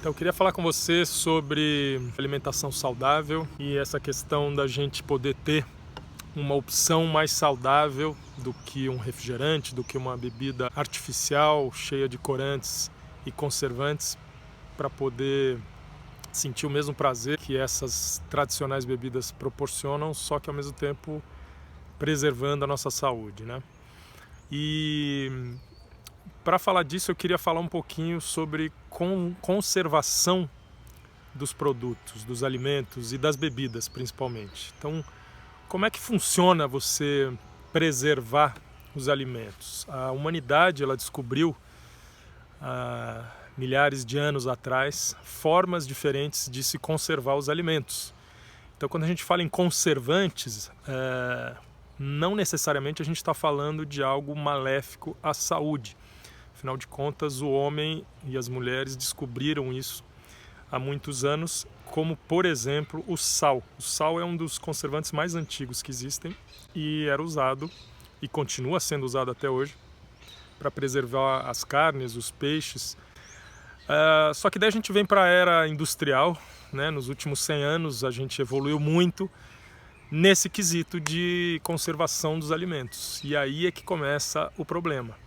Então eu queria falar com você sobre alimentação saudável e essa questão da gente poder ter uma opção mais saudável do que um refrigerante, do que uma bebida artificial cheia de corantes e conservantes, para poder sentir o mesmo prazer que essas tradicionais bebidas proporcionam, só que ao mesmo tempo preservando a nossa saúde, né? E para falar disso eu queria falar um pouquinho sobre conservação dos produtos, dos alimentos e das bebidas principalmente. Então, como é que funciona você preservar os alimentos? A humanidade ela descobriu há milhares de anos atrás formas diferentes de se conservar os alimentos. Então, quando a gente fala em conservantes, não necessariamente a gente está falando de algo maléfico à saúde. Afinal de contas, o homem e as mulheres descobriram isso há muitos anos, como, por exemplo, o sal. O sal é um dos conservantes mais antigos que existem e era usado, e continua sendo usado até hoje, para preservar as carnes, os peixes. Só que daí a gente vem para a era industrial, né? Nos últimos 100 anos a gente evoluiu muito nesse quesito de conservação dos alimentos. E aí é que começa o problema.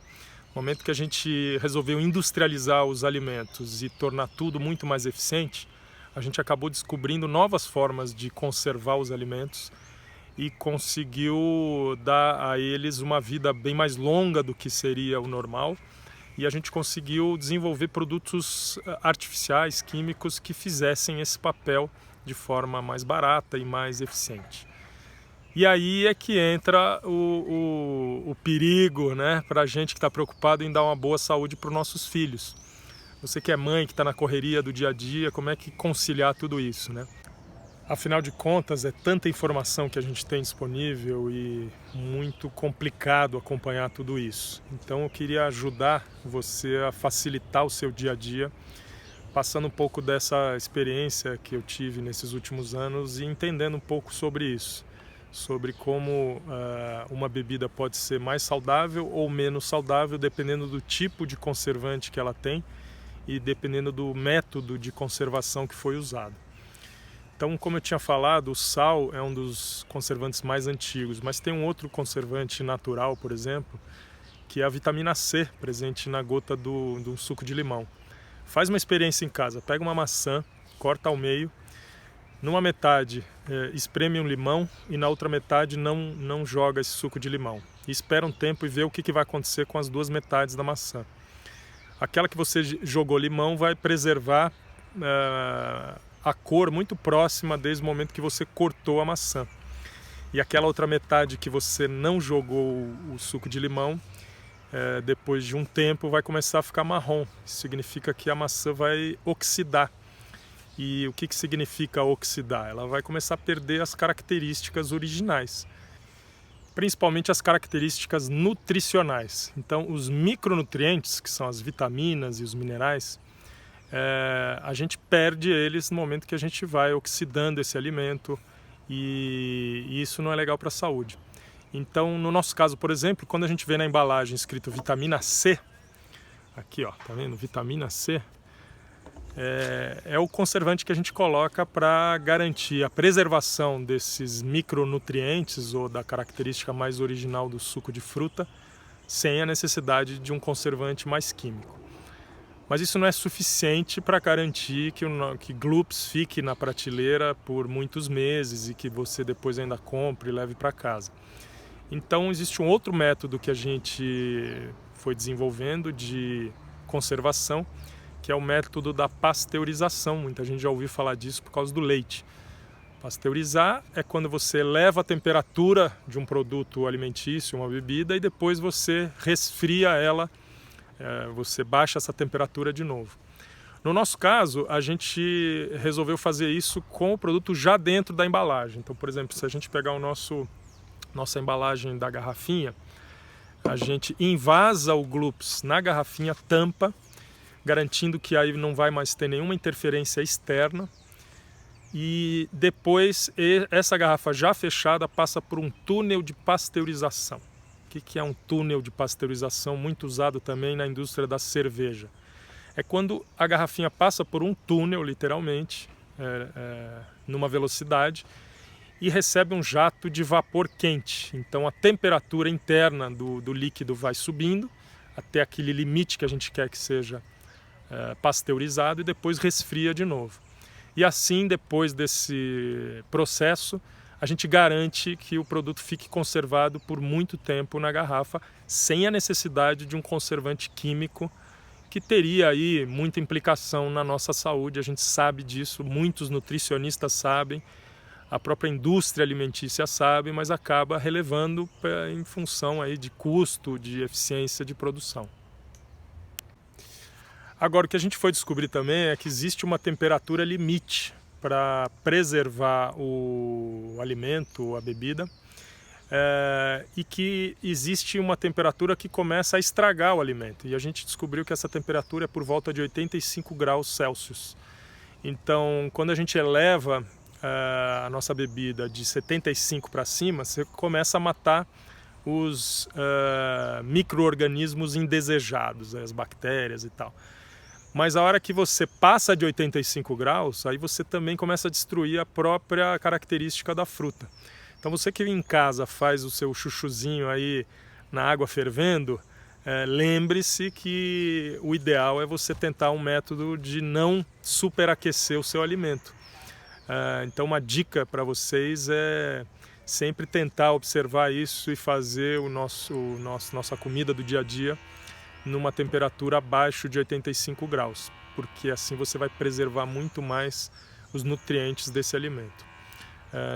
No momento que a gente resolveu industrializar os alimentos e tornar tudo muito mais eficiente, a gente acabou descobrindo novas formas de conservar os alimentos e conseguiu dar a eles uma vida bem mais longa do que seria o normal. E a gente conseguiu desenvolver produtos artificiais, químicos, que fizessem esse papel de forma mais barata e mais eficiente. E aí é que entra o perigo, né, para a gente que está preocupado em dar uma boa saúde para os nossos filhos. Você que é mãe, que está na correria do dia a dia, como é que conciliar tudo isso, né? Afinal de contas, é tanta informação que a gente tem disponível e muito complicado acompanhar tudo isso. Então eu queria ajudar você a facilitar o seu dia a dia, passando um pouco dessa experiência que eu tive nesses últimos anos e entendendo um pouco sobre isso. Sobre como uma bebida pode ser mais saudável ou menos saudável, dependendo do tipo de conservante que ela tem e dependendo do método de conservação que foi usado. Então, como eu tinha falado, o sal é um dos conservantes mais antigos, mas tem um outro conservante natural, por exemplo, que é a vitamina C, presente na gota do suco de limão. Faz uma experiência em casa, pega uma maçã, corta ao meio, numa metade espreme um limão e na outra metade não joga esse suco de limão. E espera um tempo e vê o que vai acontecer com as duas metades da maçã. Aquela que você jogou limão vai preservar a cor muito próxima desde o momento que você cortou a maçã. E aquela outra metade que você não jogou o suco de limão, depois de um tempo vai começar a ficar marrom. Isso significa que a maçã vai oxidar. E o que significa oxidar? Ela vai começar a perder as características originais, principalmente as características nutricionais. Então, os micronutrientes, que são as vitaminas e os minerais, a gente perde eles no momento que a gente vai oxidando esse alimento e isso não é legal para a saúde. Então, no nosso caso, por exemplo, quando a gente vê na embalagem escrito vitamina C, aqui ó, tá vendo? Vitamina C, é o conservante que a gente coloca para garantir a preservação desses micronutrientes ou da característica mais original do suco de fruta, sem a necessidade de um conservante mais químico. Mas isso não é suficiente para garantir que Gloops fique na prateleira por muitos meses e que você depois ainda compre e leve para casa. Então existe um outro método que a gente foi desenvolvendo de conservação, que é o método da pasteurização. Muita gente já ouviu falar disso por causa do leite. Pasteurizar é quando você eleva a temperatura de um produto alimentício, uma bebida, e depois você resfria ela, você baixa essa temperatura de novo. No nosso caso, a gente resolveu fazer isso com o produto já dentro da embalagem. Então, por exemplo, se a gente pegar nossa embalagem da garrafinha, a gente invasa o Gloops na garrafinha, tampa, garantindo que aí não vai mais ter nenhuma interferência externa. E depois essa garrafa já fechada passa por um túnel de pasteurização. O que é um túnel de pasteurização muito usado também na indústria da cerveja? é quando a garrafinha passa por um túnel, literalmente, numa velocidade, e recebe um jato de vapor quente. Então a temperatura interna do líquido vai subindo até aquele limite que a gente quer que seja pasteurizado e depois resfria de novo. E assim, depois desse processo, a gente garante que o produto fique conservado por muito tempo na garrafa, sem a necessidade de um conservante químico que teria aí muita implicação na nossa saúde. A gente sabe disso, muitos nutricionistas sabem, a própria indústria alimentícia sabe, mas acaba relevando em função aí de custo, de eficiência de produção. Agora, o que a gente foi descobrir também é que existe uma temperatura limite para preservar o alimento, a bebida, e que existe uma temperatura que começa a estragar o alimento. E a gente descobriu que essa temperatura é por volta de 85 graus Celsius. Então, quando a gente eleva a nossa bebida de 75 para cima, você começa a matar os micro-organismos indesejados, as bactérias e tal. Mas a hora que você passa de 85 graus, aí você também começa a destruir a própria característica da fruta. Então você que em casa faz o seu chuchuzinho aí na água fervendo, lembre-se que o ideal é você tentar um método de não superaquecer o seu alimento. Então uma dica para vocês é sempre tentar observar isso e fazer nossa comida do dia a dia numa temperatura abaixo de 85 graus, porque assim você vai preservar muito mais os nutrientes desse alimento.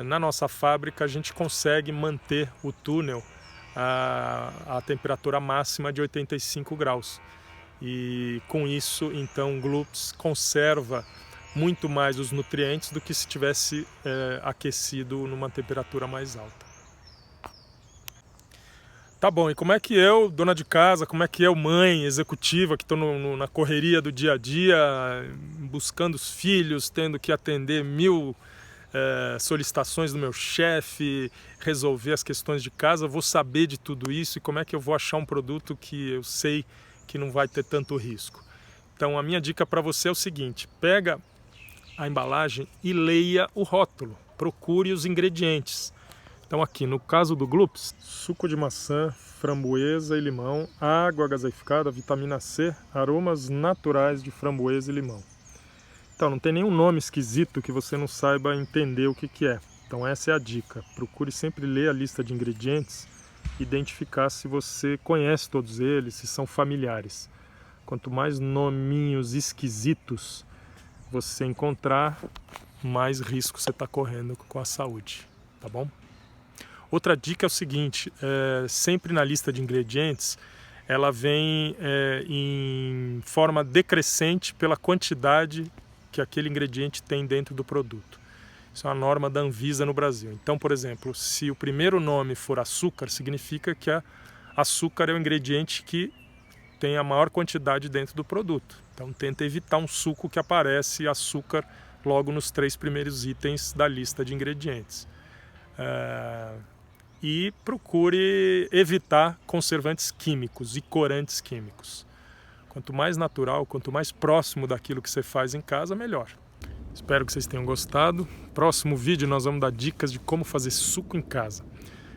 Na nossa fábrica a gente consegue manter o túnel a temperatura máxima de 85 graus e com isso então o Gloops conserva muito mais os nutrientes do que se tivesse aquecido numa temperatura mais alta. Tá bom, e como é que eu, dona de casa, como é que eu, mãe, executiva, que estou na correria do dia a dia, buscando os filhos, tendo que atender 1000 solicitações do meu chefe, resolver as questões de casa, vou saber de tudo isso e como é que eu vou achar um produto que eu sei que não vai ter tanto risco? Então a minha dica para você é o seguinte: pega a embalagem e leia o rótulo, procure os ingredientes. Então aqui, no caso do Gloops, suco de maçã, framboesa e limão, água gaseificada, vitamina C, aromas naturais de framboesa e limão. Então não tem nenhum nome esquisito que você não saiba entender o que é. Então essa é a dica. Procure sempre ler a lista de ingredientes, identificar se você conhece todos eles, se são familiares. Quanto mais nominhos esquisitos você encontrar, mais risco você está correndo com a saúde, tá bom? Outra dica é o seguinte, sempre na lista de ingredientes, ela vem em forma decrescente pela quantidade que aquele ingrediente tem dentro do produto. Isso é uma norma da Anvisa no Brasil. Então, por exemplo, se o primeiro nome for açúcar, significa que açúcar é o ingrediente que tem a maior quantidade dentro do produto. Então, tenta evitar um suco que aparece açúcar logo nos 3 primeiros itens da lista de ingredientes. E procure evitar conservantes químicos e corantes químicos. Quanto mais natural, quanto mais próximo daquilo que você faz em casa, melhor. Espero que vocês tenham gostado. Próximo vídeo nós vamos dar dicas de como fazer suco em casa.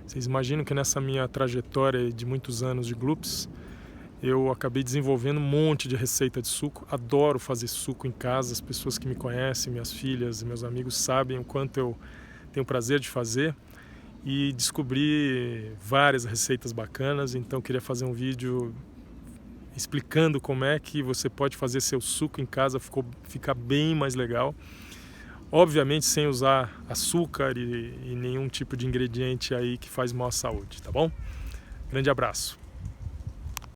Vocês imaginam que nessa minha trajetória de muitos anos de Gloops, eu acabei desenvolvendo um monte de receita de suco. Adoro fazer suco em casa. As pessoas que me conhecem, minhas filhas e meus amigos sabem o quanto eu tenho o prazer de fazer. E descobri várias receitas bacanas, então eu queria fazer um vídeo explicando como é que você pode fazer seu suco em casa ficar bem mais legal. Obviamente sem usar açúcar e nenhum tipo de ingrediente aí que faz mal à saúde, tá bom? Grande abraço!